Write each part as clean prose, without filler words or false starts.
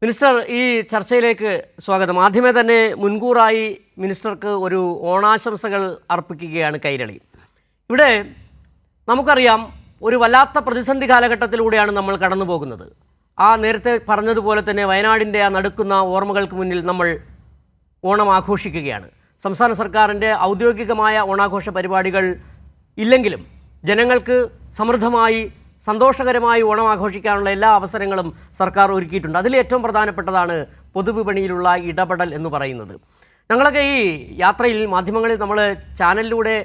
Minister, ഈ ചർച്ചയിലേക്ക് സ്വാഗതം. ആദ്യമേ തന്നെ മുൻകൂറായി മിനിസ്റ്റർക്ക് ഒരു ഓണാശംസകൾ അർപ്പിക്കുകയാണ് കൈരളി. ഇവിടെ നമുക്കറിയാം, ഒരു വല്ലാത്ത പ്രതിസന്ധി കാലഘട്ടത്തിലൂടെയാണ് നമ്മൾ കടന്നു പോകുന്നത്. നേരത്തെ പറഞ്ഞതുപോലെ തന്നെ വയനാടിൻ്റെ നടുക്കുന്ന ഓർമ്മകൾക്ക് മുന്നിൽ നമ്മൾ ഓണം ആഘോഷിക്കുകയാണ്. സംസ്ഥാന സർക്കാരിൻ്റെ ഔദ്യോഗികമായ ഓണാഘോഷ പരിപാടികൾ ഇല്ലെങ്കിലും ജനങ്ങൾക്ക് സമൃദ്ധമായി സന്തോഷകരമായി ഓണം ആഘോഷിക്കാനുള്ള എല്ലാ അവസരങ്ങളും സർക്കാർ ഒരുക്കിയിട്ടുണ്ട്. അതിൽ ഏറ്റവും പ്രധാനപ്പെട്ടതാണ് പൊതുവിപണിയിലുള്ള ഇടപെടൽ എന്ന് പറയുന്നത്. ഞങ്ങളൊക്കെ ഈ യാത്രയിൽ മാധ്യമങ്ങളിൽ നമ്മൾ ചാനലിലൂടെ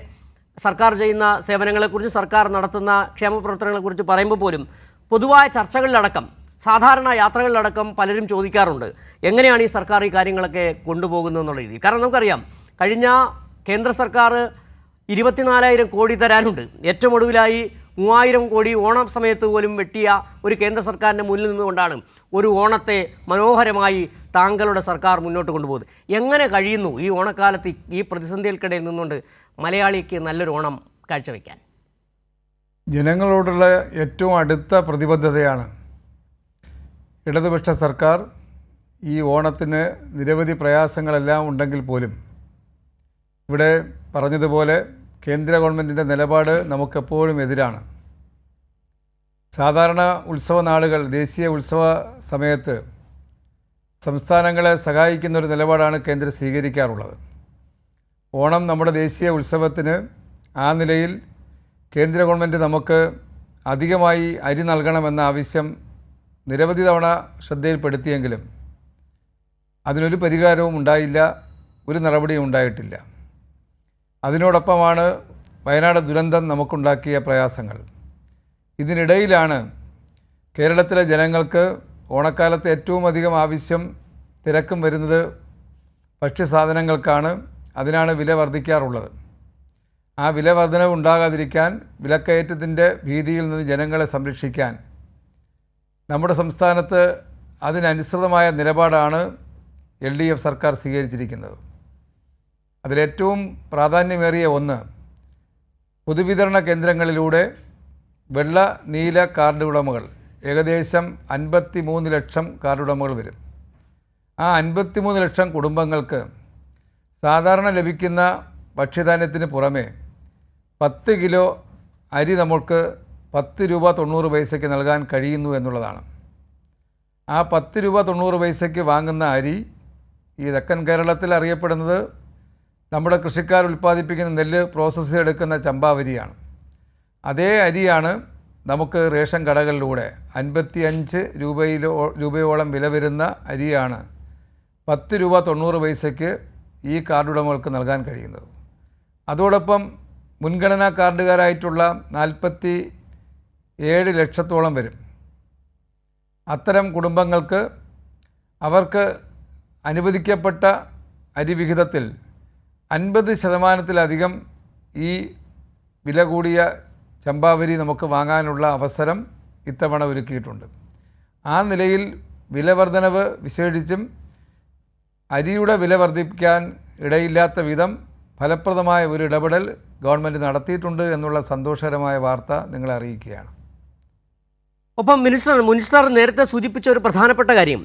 സർക്കാർ ചെയ്യുന്ന സേവനങ്ങളെക്കുറിച്ച്, സർക്കാർ നടത്തുന്ന ക്ഷേമ പ്രവർത്തനങ്ങളെക്കുറിച്ച് പറയുമ്പോൾ പോലും പൊതുവായ ചർച്ചകളിലടക്കം, സാധാരണ യാത്രകളിലടക്കം പലരും ചോദിക്കാറുണ്ട്, എങ്ങനെയാണ് ഈ സർക്കാർ ഈ കാര്യങ്ങളൊക്കെ കൊണ്ടുപോകുന്നത് എന്നുള്ള രീതി. കാരണം നമുക്കറിയാം, കഴിഞ്ഞ കേന്ദ്ര സർക്കാർ 24,000 കോടി തരാനുണ്ട്. ഏറ്റവും ഒടുവിലായി 3,000 കോടി ഓണം സമയത്ത് പോലും വെട്ടിയ ഒരു കേന്ദ്ര സർക്കാരിൻ്റെ മുന്നിൽ നിന്നുകൊണ്ടാണ് ഒരു ഓണത്തെ മനോഹരമായി താങ്കളുടെ സർക്കാർ മുന്നോട്ട് കൊണ്ടുപോകുന്നത്. എങ്ങനെ കഴിയുന്നു ഈ ഓണക്കാലത്ത് ഈ പ്രതിസന്ധികൾക്കിടയിൽ നിന്നുകൊണ്ട് മലയാളിക്ക് നല്ലൊരു ഓണം കാഴ്ചവെക്കാൻ? ജനങ്ങളോടുള്ള ഏറ്റവും അടുത്ത പ്രതിബദ്ധതയാണ് ഇടതുപക്ഷ സർക്കാർ. ഈ ഓണത്തിന് നിരവധി പ്രയാസങ്ങളെല്ലാം ഉണ്ടെങ്കിൽ പോലും ഇവിടെ പറഞ്ഞതുപോലെ കേന്ദ്ര ഗവൺമെൻറ്റിൻ്റെ നിലപാട് നമുക്കെപ്പോഴും എതിരാണ്. സാധാരണ ഉത്സവ നാളുകൾ, ദേശീയ ഉത്സവ സമയത്ത് സംസ്ഥാനങ്ങളെ സഹായിക്കുന്ന ഒരു നിലപാടാണ് കേന്ദ്രം സ്വീകരിക്കാറുള്ളത്. ഓണം നമ്മുടെ ദേശീയ ഉത്സവത്തിന് ആ നിലയിൽ കേന്ദ്ര ഗവൺമെൻറ് നമുക്ക് അധികമായി അരി നൽകണമെന്ന ആവശ്യം നിരവധി തവണ ശ്രദ്ധയിൽപ്പെടുത്തിയെങ്കിലും അതിനൊരു പരിഹാരവും ഉണ്ടായില്ല, ഒരു നടപടിയും ഉണ്ടായിട്ടില്ല. അതിനോടൊപ്പമാണ് വയനാട് ദുരന്തം നമുക്കുണ്ടാക്കിയ പ്രയാസങ്ങൾ. ഇതിനിടയിലാണ് കേരളത്തിലെ ജനങ്ങൾക്ക് ഓണക്കാലത്ത് ഏറ്റവും അധികം ആവശ്യം, തിരക്കും വരുന്നത് ഭക്ഷ്യസാധനങ്ങൾക്കാണ്. അതിനാണ് വില വർദ്ധിക്കാറുള്ളത്. ആ വില വർധനവ് ഉണ്ടാകാതിരിക്കാൻ, വിലക്കയറ്റത്തിൻ്റെ ഭീതിയിൽ നിന്ന് ജനങ്ങളെ സംരക്ഷിക്കാൻ നമ്മുടെ സംസ്ഥാനത്ത് അതിനനുസൃതമായ നിലപാടാണ് LDF സർക്കാർ സ്വീകരിച്ചിരിക്കുന്നത്. അതിലേറ്റവും പ്രാധാന്യമേറിയ ഒന്ന്, പൊതുവിതരണ കേന്ദ്രങ്ങളിലൂടെ വെള്ള നീല കാർഡ് ഉടമകൾ, ഏകദേശം 53 ലക്ഷം കാർഡ് ഉടമകൾ വരും. ആ 53 ലക്ഷം കുടുംബങ്ങൾക്ക് സാധാരണ ലഭിക്കുന്ന ഭക്ഷ്യധാന്യത്തിന് പുറമെ 10 കിലോ അരി നമുക്ക് 10 രൂപ 90 പൈസയ്ക്ക് നൽകാൻ കഴിയുന്നു എന്നുള്ളതാണ്. ആ 10 രൂപ 90 പൈസയ്ക്ക് വാങ്ങുന്ന അരി ഈ തെക്കൻ കേരളത്തിൽ അറിയപ്പെടുന്നത് നമ്മുടെ കൃഷിക്കാർ ഉൽപ്പാദിപ്പിക്കുന്ന നെല്ല് പ്രോസസ്സ് ചെയ്തെടുക്കുന്ന ചമ്പാവരിയാണ്. അതേ അരിയാണ് നമുക്ക് റേഷൻ കടകളിലൂടെ 55 രൂപയോളം വില വരുന്ന അരിയാണ് 10 രൂപ 90 പൈസയ്ക്ക് ഈ കാർഡ് ഉടമകൾക്ക് നൽകാൻ കഴിയുന്നത്. അതോടൊപ്പം മുൻഗണനാ കാർഡുകാരായിട്ടുള്ള 47 ലക്ഷത്തോളം വരും. അത്തരം കുടുംബങ്ങൾക്ക് അവർക്ക് അനുവദിക്കപ്പെട്ട അരിവിഹിതത്തിൽ 50% ഈ വില കൂടിയ ചമ്പാവരി നമുക്ക് വാങ്ങാനുള്ള അവസരം ഇത്തവണ ഒരുക്കിയിട്ടുണ്ട്. ആ നിലയിൽ വില വർധനവ്, വിശേഷിച്ചും അരിയുടെ വില വർദ്ധിപ്പിക്കാൻ ഇടയില്ലാത്ത വിധം ഫലപ്രദമായ ഒരു ഇടപെടൽ ഗവൺമെൻറ് നടത്തിയിട്ടുണ്ട് എന്നുള്ള സന്തോഷകരമായ വാർത്ത നിങ്ങളെ അറിയിക്കുകയാണ്. ഒപ്പം മിനിസ്റ്റർ നേരത്തെ സൂചിപ്പിച്ച ഒരു പ്രധാനപ്പെട്ട കാര്യം,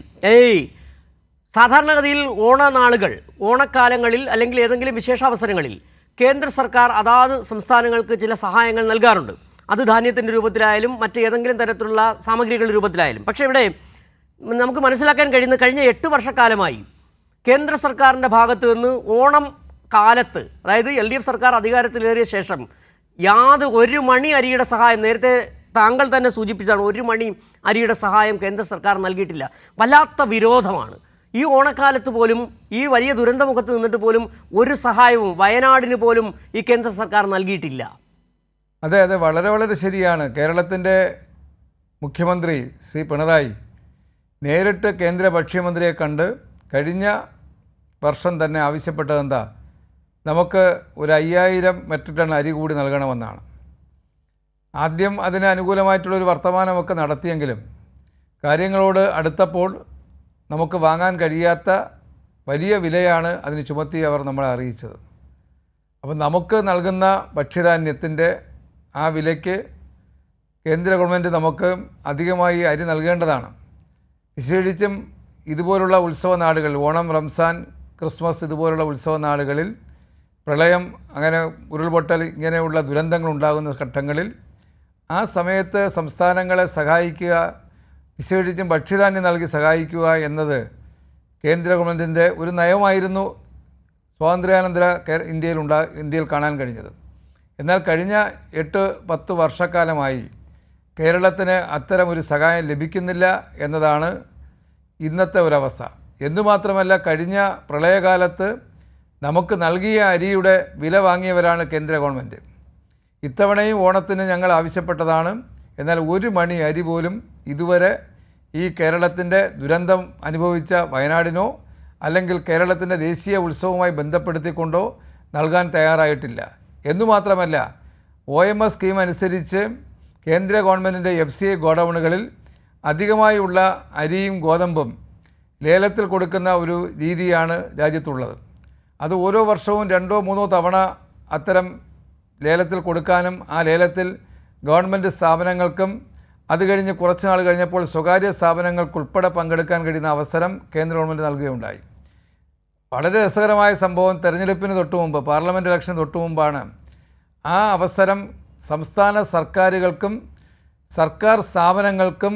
സാധാരണഗതിയിൽ ഓണനാളുകൾ, ഓണക്കാലങ്ങളിൽ അല്ലെങ്കിൽ ഏതെങ്കിലും വിശേഷാവസരങ്ങളിൽ കേന്ദ്ര സർക്കാർ അതാത് സംസ്ഥാനങ്ങൾക്ക് ചില സഹായങ്ങൾ നൽകാറുണ്ട്. അത് ധാന്യത്തിൻ്റെ രൂപത്തിലായാലും മറ്റേതെങ്കിലും തരത്തിലുള്ള സാമഗ്രികളുടെ രൂപത്തിലായാലും. പക്ഷേ ഇവിടെ നമുക്ക് മനസ്സിലാക്കാൻ കഴിയുന്ന, കഴിഞ്ഞ 8 വർഷക്കാലമായി കേന്ദ്ര സർക്കാരിൻ്റെ ഭാഗത്തു നിന്ന് ഓണം കാലത്ത്, അതായത് LDF സർക്കാർ അധികാരത്തിലേറിയ ശേഷം ഒരു മണി അരിയുടെ സഹായം, നേരത്തെ താങ്കൾ തന്നെ സൂചിപ്പിച്ചാണ്, 1 മണി അരിയുടെ സഹായം കേന്ദ്ര സർക്കാർ നൽകിയിട്ടില്ല. വല്ലാത്ത വിരോധമാണ്. ഈ ഓണക്കാലത്ത് പോലും, ഈ വലിയ ദുരന്തമുഖത്ത് നിന്നിട്ട് പോലും ഒരു സഹായവും വയനാടിന് പോലും ഈ കേന്ദ്ര സർക്കാർ നൽകിയിട്ടില്ല. അതെ, വളരെ ശരിയാണ്. കേരളത്തിൻ്റെ മുഖ്യമന്ത്രി ശ്രീ പിണറായി നേരിട്ട് കേന്ദ്ര ഭക്ഷ്യമന്ത്രിയെ കണ്ട് കഴിഞ്ഞ വർഷം തന്നെ ആവശ്യപ്പെട്ടതെന്താ, നമുക്ക് ഒരു 5000 മെട്രിക് ടൺ അരി കൂടി നൽകണമെന്നാണ്. ആദ്യം അതിന് അനുകൂലമായിട്ടുള്ളൊരു വർത്തമാനമൊക്കെ നടത്തിയെങ്കിലും കാര്യങ്ങളോട് അടുത്തപ്പോൾ നമുക്ക് വാങ്ങാൻ കഴിയാത്ത വലിയ വിലയാണ് അതിന് ചുമത്തി അവർ നമ്മളെ അറിയിച്ചത്. അപ്പോൾ നമുക്ക് നൽകുന്ന ഭക്ഷ്യധാന്യത്തിൻ്റെ ആ വിലയ്ക്ക് കേന്ദ്ര ഗവൺമെൻറ് നമുക്ക് അധികമായി അരി നൽകേണ്ടതാണ്. വിശേഷിച്ചും ഇതുപോലുള്ള ഉത്സവ നാടുകൾ, ഓണം, റംസാൻ, ക്രിസ്മസ് ഇതുപോലുള്ള ഉത്സവ നാടുകളിൽ പ്രളയം, അങ്ങനെ ഉരുൾപൊട്ടൽ, ഇങ്ങനെയുള്ള ദുരന്തങ്ങൾ ഉണ്ടാകുന്ന ഘട്ടങ്ങളിൽ ആ സമയത്ത് സംസ്ഥാനങ്ങളെ സഹായിക്കുക, വിശേഷിച്ചും ഭക്ഷ്യധാന്യം നൽകി സഹായിക്കുക എന്നത് കേന്ദ്ര ഗവൺമെൻറ്റിൻ്റെ ഒരു നയമായിരുന്നു സ്വാതന്ത്ര്യാനന്തര ഇന്ത്യയിൽ കാണാൻ കഴിഞ്ഞത്. എന്നാൽ കഴിഞ്ഞ 8-10 വർഷക്കാലമായി കേരളത്തിന് അത്തരമൊരു സഹായം ലഭിക്കുന്നില്ല എന്നതാണ് ഇന്നത്തെ ഒരവസ്ഥ. എന്നുമാത്രമല്ല, കഴിഞ്ഞ പ്രളയകാലത്ത് നമുക്ക് നൽകിയ അരിയുടെ വില വാങ്ങിയവരാണ് കേന്ദ്ര ഗവൺമെൻറ്. ഇത്തവണയും ഓണത്തിന് ഞങ്ങൾ ആവശ്യപ്പെട്ടതാണ്. എന്നാൽ ഒരു മണി അരി പോലും ഇതുവരെ ഈ കേരളത്തിൻ്റെ ദുരന്തം അനുഭവിച്ച വയനാടിനോ അല്ലെങ്കിൽ കേരളത്തിൻ്റെ ദേശീയ ഉത്സവവുമായി ബന്ധപ്പെടുത്തിക്കൊണ്ടോ നൽകാൻ തയ്യാറായിട്ടില്ല. എന്നുമാത്രമല്ല, OMS സ്കീം അനുസരിച്ച് കേന്ദ്ര ഗവൺമെൻറ്റിൻ്റെ FCI ഗോഡൗണുകളിൽ അധികമായുള്ള അരിയും ഗോതമ്പും ലേലത്തിൽ കൊടുക്കുന്ന ഒരു രീതിയാണ് രാജ്യത്തുള്ളത്. അത് ഓരോ വർഷവും 2-3 തവണ അത്തരം ലേലത്തിൽ കൊടുക്കാനും ആ ലേലത്തിൽ ഗവൺമെൻറ് സ്ഥാപനങ്ങൾക്കും അത് കഴിഞ്ഞ് കുറച്ച് നാൾ കഴിഞ്ഞപ്പോൾ സ്വകാര്യ സ്ഥാപനങ്ങൾക്കുൾപ്പെടെ പങ്കെടുക്കാൻ കഴിയുന്ന അവസരം കേന്ദ്ര ഗവൺമെൻറ് നൽകുകയുണ്ടായി. വളരെ രസകരമായ സംഭവം, തെരഞ്ഞെടുപ്പിന് തൊട്ട് മുമ്പ്, പാർലമെൻറ്റ് ഇലക്ഷന് തൊട്ട് മുമ്പാണ് ആ അവസരം സംസ്ഥാന സർക്കാരുകൾക്കും സർക്കാർ സ്ഥാപനങ്ങൾക്കും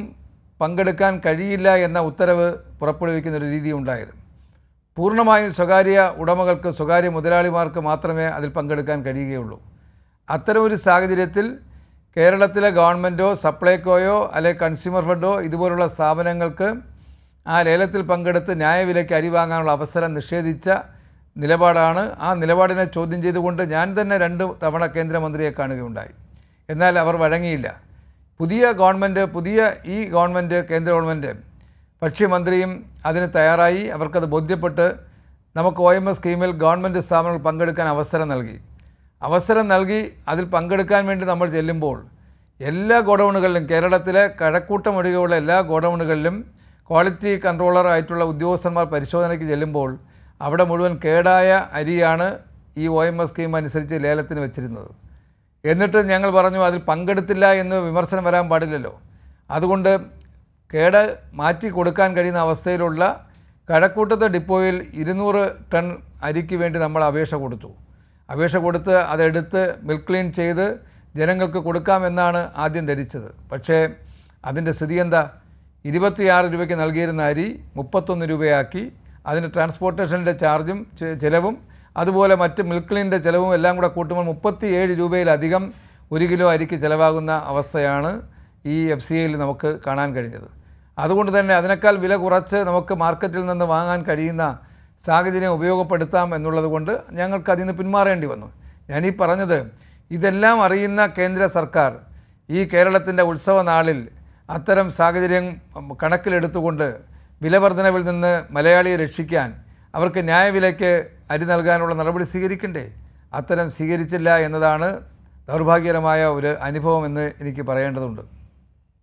പങ്കെടുക്കാൻ കഴിയില്ല എന്ന ഉത്തരവ് പുറപ്പെടുവിക്കുന്ന ഒരു രീതി ഉണ്ടായത്. പൂർണ്ണമായും സ്വകാര്യ ഉടമകൾക്ക്, സ്വകാര്യ മുതലാളിമാർക്ക് മാത്രമേ അതിൽ പങ്കെടുക്കാൻ കഴിയുകയുള്ളൂ. അത്തരമൊരു സാഹചര്യത്തിൽ കേരളത്തിലെ ഗവൺമെൻറ്റോ സപ്ലൈകോയോ അല്ലെങ്കിൽ കൺസ്യൂമർ ഫെഡോ ഇതുപോലുള്ള സ്ഥാപനങ്ങൾക്ക് ആ ലേലത്തിൽ പങ്കെടുത്ത് ന്യായവിലയ്ക്ക് അരി വാങ്ങാനുള്ള അവസരം നിഷേധിച്ച നിലപാടാണ്. ആ നിലപാടിനെ ചോദ്യം ചെയ്തുകൊണ്ട് ഞാൻ തന്നെ 2 തവണ കേന്ദ്രമന്ത്രിയെ കാണുകയുണ്ടായി. എന്നാൽ അവർ വഴങ്ങിയില്ല. പുതിയ ഗവൺമെൻറ്, കേന്ദ്ര ഗവൺമെൻറ് ഭക്ഷ്യമന്ത്രിയും അതിന് തയ്യാറായി. അവർക്കത് ബോധ്യപ്പെട്ട് നമുക്ക് OMS സ്കീമിൽ ഗവൺമെൻറ് സ്ഥാപനങ്ങൾ പങ്കെടുക്കാൻ അവസരം നൽകി. അതിൽ പങ്കെടുക്കാൻ വേണ്ടി നമ്മൾ ചെല്ലുമ്പോൾ എല്ലാ ഗോഡൗണുകളിലും, കേരളത്തിലെ കഴക്കൂട്ടം ഒഴികെയുള്ള എല്ലാ ഗോഡൗണുകളിലും ക്വാളിറ്റി കൺട്രോളർ ആയിട്ടുള്ള ഉദ്യോഗസ്ഥന്മാർ പരിശോധനയ്ക്ക് ചെല്ലുമ്പോൾ അവിടെ മുഴുവൻ കേടായ അരിയാണ് ഈ OMS സ്കീം അനുസരിച്ച് ലേലത്തിന് വെച്ചിരുന്നത്. എന്നിട്ട് ഞങ്ങൾ പറഞ്ഞു അതിൽ പങ്കെടുത്തില്ല എന്ന് വിമർശനം വരാൻ പാടില്ലല്ലോ. അതുകൊണ്ട് കേട് മാറ്റി കൊടുക്കാൻ കഴിയുന്ന അവസ്ഥയിലുള്ള കഴക്കൂട്ടത്തെ ഡിപ്പോയിൽ 200 ടൺ അരിക്ക് വേണ്ടി നമ്മൾ അപേക്ഷ കൊടുത്ത് അതെടുത്ത് മിൽക്ക് ക്ലീൻ ചെയ്ത് ജനങ്ങൾക്ക് കൊടുക്കാമെന്നാണ് ആദ്യം ധരിച്ചത്. പക്ഷേ അതിൻ്റെ സ്ഥിതി എന്താ? 26 രൂപയ്ക്ക് നൽകിയിരുന്ന അരി 31 രൂപയാക്കി. അതിന് ട്രാൻസ്പോർട്ടേഷൻ്റെ ചാർജും ചിലവും അതുപോലെ മറ്റ് മിൽക്ക് ക്ലീനിൻ്റെ ചിലവും എല്ലാം കൂടെ കൂട്ടുമ്പോൾ 37 രൂപയിലധികം 1 കിലോ അരിക്ക് ചിലവാകുന്ന അവസ്ഥയാണ് ഈ FCIയിൽ നമുക്ക് കാണാൻ കഴിഞ്ഞത്. അതുകൊണ്ട് തന്നെ അതിനേക്കാൾ വില കുറച്ച് നമുക്ക് മാർക്കറ്റിൽ നിന്ന് വാങ്ങാൻ കഴിയുന്ന സാഹചര്യം ഉപയോഗപ്പെടുത്താം എന്നുള്ളത് കൊണ്ട് ഞങ്ങൾക്ക് അതിൽ നിന്ന് പിന്മാറേണ്ടി വന്നു. ഞാനീ പറഞ്ഞത്, ഇതെല്ലാം അറിയുന്ന കേന്ദ്ര സർക്കാർ ഈ കേരളത്തിൻ്റെ ഉത്സവ നാളിൽ അത്തരം സാഹചര്യം കണക്കിലെടുത്തുകൊണ്ട് വിലവർധനവിൽ നിന്ന് മലയാളിയെ രക്ഷിക്കാൻ അവർക്ക് ന്യായവിലയ്ക്ക് അരി നൽകാനുള്ള നടപടി സ്വീകരിക്കണ്ടേ? അത്തരം സ്വീകരിച്ചില്ല എന്നതാണ് ദൗർഭാഗ്യകരമായ ഒരു അനുഭവം എന്ന് എനിക്ക് പറയേണ്ടതുണ്ട്.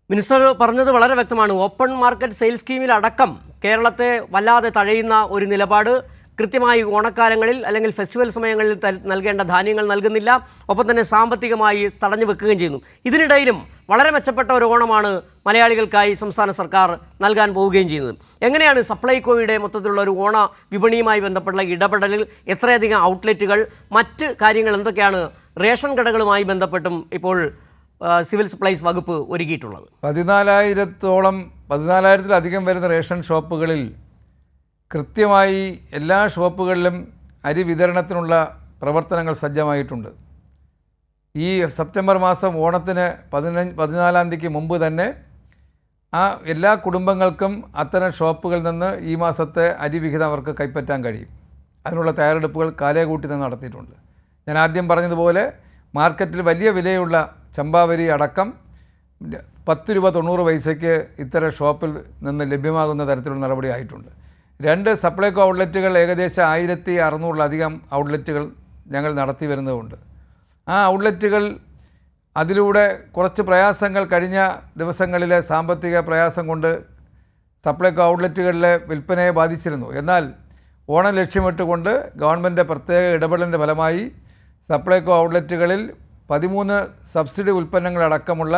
മിനിസ്റ്റർ പറഞ്ഞത് വളരെ വ്യക്തമാണ്. ഓപ്പൺ മാർക്കറ്റ് സെയിൽസ് സ്കീമിലടക്കം കേരളത്തെ വല്ലാതെ തഴയുന്ന ഒരു നിലപാട്. കൃത്യമായി ഓണക്കാലങ്ങളിൽ അല്ലെങ്കിൽ ഫെസ്റ്റിവൽ സമയങ്ങളിൽ നൽകേണ്ട ധാന്യങ്ങൾ നൽകുന്നില്ല, ഒപ്പം തന്നെ സാമ്പത്തികമായി തടഞ്ഞു വെക്കുകയും ചെയ്യുന്നു. ഇതിനിടയിലും വളരെ മെച്ചപ്പെട്ട ഒരു ഓണമാണ് മലയാളികൾക്കായി സംസ്ഥാന സർക്കാർ നൽകാൻ പോവുകയും ചെയ്യുന്നത്. എങ്ങനെയാണ് സപ്ലൈകോയുടെ മൊത്തത്തിലുള്ള ഒരു ഓണ വിപണിയുമായി ബന്ധപ്പെട്ടുള്ള ഇടപെടലിൽ? എത്രയധികം ഔട്ട്ലെറ്റുകൾ, മറ്റ് കാര്യങ്ങൾ എന്തൊക്കെയാണ് റേഷൻ കടകളുമായി ബന്ധപ്പെട്ടും ഇപ്പോൾ സിവിൽ സപ്ലൈസ് വകുപ്പ് ഒരുക്കിയിട്ടുള്ളത്? 14,000-ത്തിലധികം വരുന്ന റേഷൻ ഷോപ്പുകളിൽ കൃത്യമായി എല്ലാ ഷോപ്പുകളിലും അരി വിതരണത്തിനുള്ള പ്രവർത്തനങ്ങൾ സജ്ജമായിട്ടുണ്ട്. ഈ സെപ്റ്റംബർ മാസം ഓണത്തിന് 14-ാം തീയതിക്ക് മുമ്പ് തന്നെ ആ എല്ലാ കുടുംബങ്ങൾക്കും അത്തരം ഷോപ്പുകളിൽ നിന്ന് ഈ മാസത്തെ അരി വിഹിതം അവർക്ക് കൈപ്പറ്റാൻ കഴിയും. അതിനുള്ള തയ്യാറെടുപ്പുകൾ കാലേകൂട്ടി തന്നെ നടത്തിയിട്ടുണ്ട്. ഞാൻ ആദ്യം പറഞ്ഞതുപോലെ മാർക്കറ്റിൽ വലിയ വിലയുള്ള ചമ്പാവരി അടക്കം 10 രൂപ 90 പൈസയ്ക്ക് ഇത്തരം ഷോപ്പിൽ നിന്ന് ലഭ്യമാകുന്ന തരത്തിലുള്ള നടപടി ആയിട്ടുണ്ട്. 2 സപ്ലൈകോ ഔട്ട്ലെറ്റുകൾ, ഏകദേശം 1600-ലധികം ഔട്ട്ലെറ്റുകൾ ഞങ്ങൾ നടത്തി വരുന്നതുകൊണ്ട് ആ ഔട്ട്ലെറ്റുകൾ അതിലൂടെ കുറച്ച് പ്രയാസങ്ങൾ, കഴിഞ്ഞ ദിവസങ്ങളിലെ സാമ്പത്തിക പ്രയാസം കൊണ്ട് സപ്ലൈകോ ഔട്ട്ലെറ്റുകളിലെ വിൽപ്പനയെ ബാധിച്ചിരുന്നു. എന്നാൽ ഓണം ലക്ഷ്യമിട്ടുകൊണ്ട് ഗവൺമെൻറ് പ്രത്യേക ഇടപെടലിൻ്റെ ഫലമായി സപ്ലൈകോ ഔട്ട്ലെറ്റുകളിൽ 13 സബ്സിഡി ഉൽപ്പന്നങ്ങളടക്കമുള്ള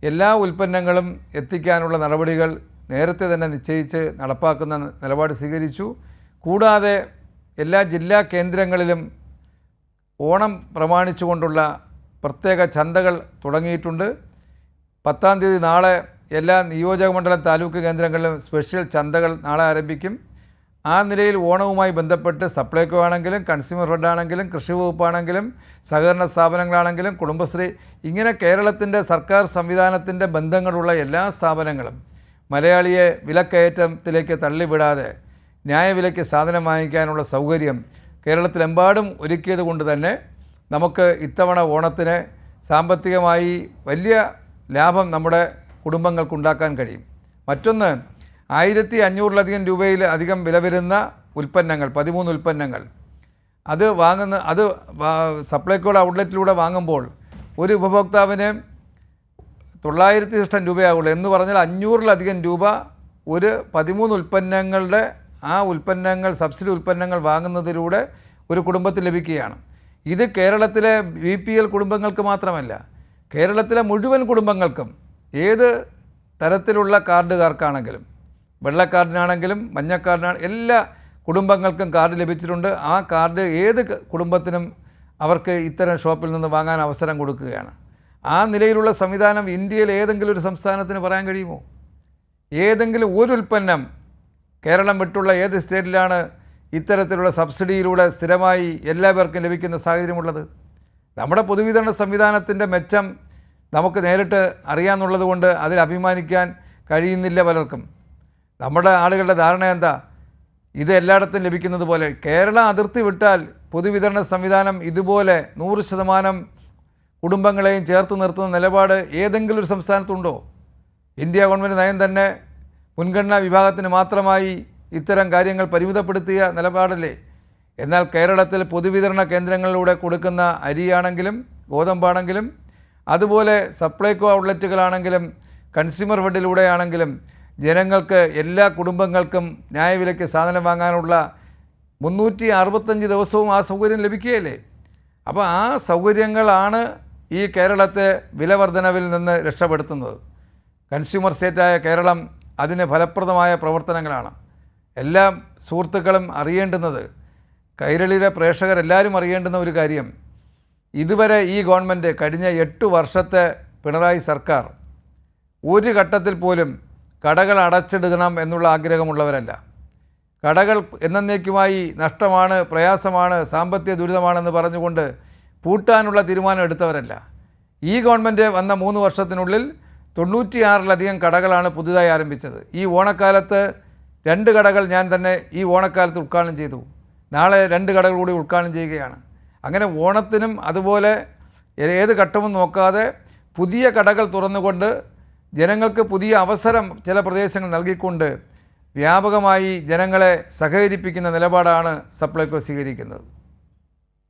എല്ലാ ഉൽപ്പന്നങ്ങളും എത്തിക്കാനുള്ള നടപടികൾ നേരത്തെ തന്നെ നിശ്ചയിച്ച് നടപ്പാക്കുന്ന നിലപാട് സ്വീകരിച്ചു. കൂടാതെ എല്ലാ ജില്ലാ കേന്ദ്രങ്ങളിലും ഓണം പ്രമാണിച്ചുകൊണ്ടുള്ള പ്രത്യേക ചന്തകൾ തുടങ്ങിയിട്ടുണ്ട്. 10-ാം തീയതി നാളെ എല്ലാ നിയോജകമണ്ഡലം താലൂക്ക് കേന്ദ്രങ്ങളിലും സ്പെഷ്യൽ ചന്തകൾ നാളെ ആരംഭിക്കും. ആ നിലയിൽ ഓണവുമായി ബന്ധപ്പെട്ട് സപ്ലൈകോ ആണെങ്കിലും കൺസ്യൂമർ ഫെഡ് ആണെങ്കിലും കൃഷി വകുപ്പാണെങ്കിലും സഹകരണ സ്ഥാപനങ്ങളാണെങ്കിലും കുടുംബശ്രീ ഇങ്ങനെ കേരളത്തിൻ്റെ സർക്കാർ സംവിധാനത്തിൻ്റെ ബന്ധങ്ങളുള്ള എല്ലാ സ്ഥാപനങ്ങളും മലയാളിയെ വിലക്കയറ്റത്തിലേക്ക് തള്ളിവിടാതെ ന്യായവിലയ്ക്ക് സാധനം വാങ്ങിക്കാനുള്ള സൗകര്യം കേരളത്തിലെമ്പാടും ഒരുക്കിയത് കൊണ്ട് തന്നെ നമുക്ക് ഇത്തവണ ഓണത്തിന് സാമ്പത്തികമായി വലിയ ലാഭം നമ്മുടെ കുടുംബങ്ങൾക്കുണ്ടാക്കാൻ കഴിയും. മറ്റൊന്ന്, 1500-ലധികം രൂപയിൽ അധികം വില വരുന്ന ഉൽപ്പന്നങ്ങൾ, 13 ഉൽപ്പന്നങ്ങൾ അത് സപ്ലൈകോയുടെ ഔട്ട്ലെറ്റിലൂടെ വാങ്ങുമ്പോൾ ഒരു ഉപഭോക്താവിന് 900 ഇഷ്ടം രൂപയാകുള്ളൂ. എന്ന് പറഞ്ഞാൽ 500-ലധികം രൂപ ഒരു 13 ഉൽപ്പന്നങ്ങളുടെ ആ ഉൽപ്പന്നങ്ങൾ സബ്സിഡി ഉൽപ്പന്നങ്ങൾ വാങ്ങുന്നതിലൂടെ ഒരു കുടുംബത്തിൽ ലഭിക്കുകയാണ്. ഇത് കേരളത്തിലെ BPL കുടുംബങ്ങൾക്ക് മാത്രമല്ല, കേരളത്തിലെ മുഴുവൻ കുടുംബങ്ങൾക്കും ഏത് തരത്തിലുള്ള കാർഡുകാർക്കാണെങ്കിലും വെള്ളക്കാർഡിനാണെങ്കിലും മഞ്ഞക്കാർഡിനാണെങ്കിലും എല്ലാ കുടുംബങ്ങൾക്കും കാർഡ് ലഭിച്ചിട്ടുണ്ട്. ആ കാർഡ് ഏത് കുടുംബത്തിനും അവർക്ക് ഇത്തരം ഷോപ്പിൽ നിന്ന് വാങ്ങാൻ അവസരം കൊടുക്കുകയാണ്. ആ നിലയിലുള്ള സംവിധാനം ഇന്ത്യയിൽ ഏതെങ്കിലും ഒരു സംസ്ഥാനത്തിന് പറയാൻ കഴിയുമോ? ഏതെങ്കിലും ഒരു ഉൽപ്പന്നം കേരളം വിട്ടുള്ള ഏത് സ്റ്റേറ്റിലാണ് ഇത്തരത്തിലുള്ള സബ്സിഡിയിലൂടെ സ്ഥിരമായി എല്ലാ പേർക്കും ലഭിക്കുന്ന സാഹചര്യമുള്ളത്? നമ്മുടെ പൊതുവിതരണ സംവിധാനത്തിൻ്റെ മെച്ചം നമുക്ക് നേരിട്ട് അറിയാമെന്നുള്ളത് കൊണ്ട് അതിൽ അഭിമാനിക്കാൻ കഴിയുന്നില്ല പലർക്കും. നമ്മുടെ ആളുകളുടെ ധാരണ എന്താ? ഇത് എല്ലായിടത്തും ലഭിക്കുന്നത് പോലെ. കേരള അതിർത്തി വിട്ടാൽ പൊതുവിതരണ സംവിധാനം ഇതുപോലെ 100% കുടുംബങ്ങളെയും ചേർത്ത് നിർത്തുന്ന നിലപാട് ഏതെങ്കിലും ഒരു സംസ്ഥാനത്തുണ്ടോ? ഇന്ത്യ ഗവൺമെൻറ് നയം തന്നെ മുൻഗണനാ വിഭാഗത്തിന് മാത്രമായി ഇത്തരം കാര്യങ്ങൾ പരിമിതപ്പെടുത്തിയ നിലപാടല്ലേ? എന്നാൽ കേരളത്തിൽ പൊതുവിതരണ കേന്ദ്രങ്ങളിലൂടെ കൊടുക്കുന്ന അരിയാണെങ്കിലും ഗോതമ്പാണെങ്കിലും അതുപോലെ സപ്ലൈകോ ഔട്ട്ലെറ്റുകളാണെങ്കിലും കൺസ്യൂമർ ഫെഡിലൂടെയാണെങ്കിലും ജനങ്ങൾക്ക് എല്ലാ കുടുംബങ്ങൾക്കും ന്യായവിലയ്ക്ക് സാധനം വാങ്ങാനുള്ള 365 ദിവസവും ആ സൗകര്യം ലഭിക്കുകയല്ലേ? അപ്പോൾ ആ സൗകര്യങ്ങളാണ് ഈ കേരളത്തെ വിലവർധനവിൽ നിന്ന് രക്ഷപ്പെടുത്തുന്നത്. കൺസ്യൂമർ സ്റ്റേറ്റായ കേരളം അതിന് ഫലപ്രദമായ പ്രവർത്തനങ്ങളാണ്. എല്ലാ സുഹൃത്തുക്കളും അറിയേണ്ടുന്നത്, കൈരളിയിലെ പ്രേക്ഷകരെല്ലാവരും അറിയേണ്ടുന്ന ഒരു കാര്യം, ഇതുവരെ ഈ ഗവൺമെൻറ് കഴിഞ്ഞ 8 വർഷത്തെ പിണറായി സർക്കാർ ഒരു ഘട്ടത്തിൽ പോലും കടകൾ അടച്ചിടണം എന്നുള്ള ആഗ്രഹമുള്ളവരല്ല. കടകൾ എന്നേക്കുമായി നഷ്ടമാണ്, പ്രയാസമാണ്, സാമ്പത്തിക ദുരിതമാണെന്ന് പറഞ്ഞുകൊണ്ട് പൂട്ടാനുള്ള തീരുമാനം എടുത്തവരല്ല. ഈ ഗവൺമെൻറ് വന്ന 3 വർഷത്തിനുള്ളിൽ 96-ലധികം കടകളാണ് പുതുതായി ആരംഭിച്ചത്. ഈ ഓണക്കാലത്ത് 2 കടകൾ ഞാൻ തന്നെ ഈ ഓണക്കാലത്ത് ഉദ്ഘാടനം ചെയ്തു. നാളെ 2 കടകൾ കൂടി ഉദ്ഘാടനം ചെയ്യുകയാണ്. അങ്ങനെ ഓണത്തിനും അതുപോലെ ഏത് ഘട്ടവും നോക്കാതെ പുതിയ കടകൾ തുറന്നുകൊണ്ട് ജനങ്ങൾക്ക് പുതിയ അവസരം ചില പ്രദേശങ്ങൾ നൽകിക്കൊണ്ട് വ്യാപകമായി ജനങ്ങളെ സഹകരിപ്പിക്കുന്ന നിലപാടാണ് സപ്ലൈകോ സ്വീകരിക്കുന്നത്.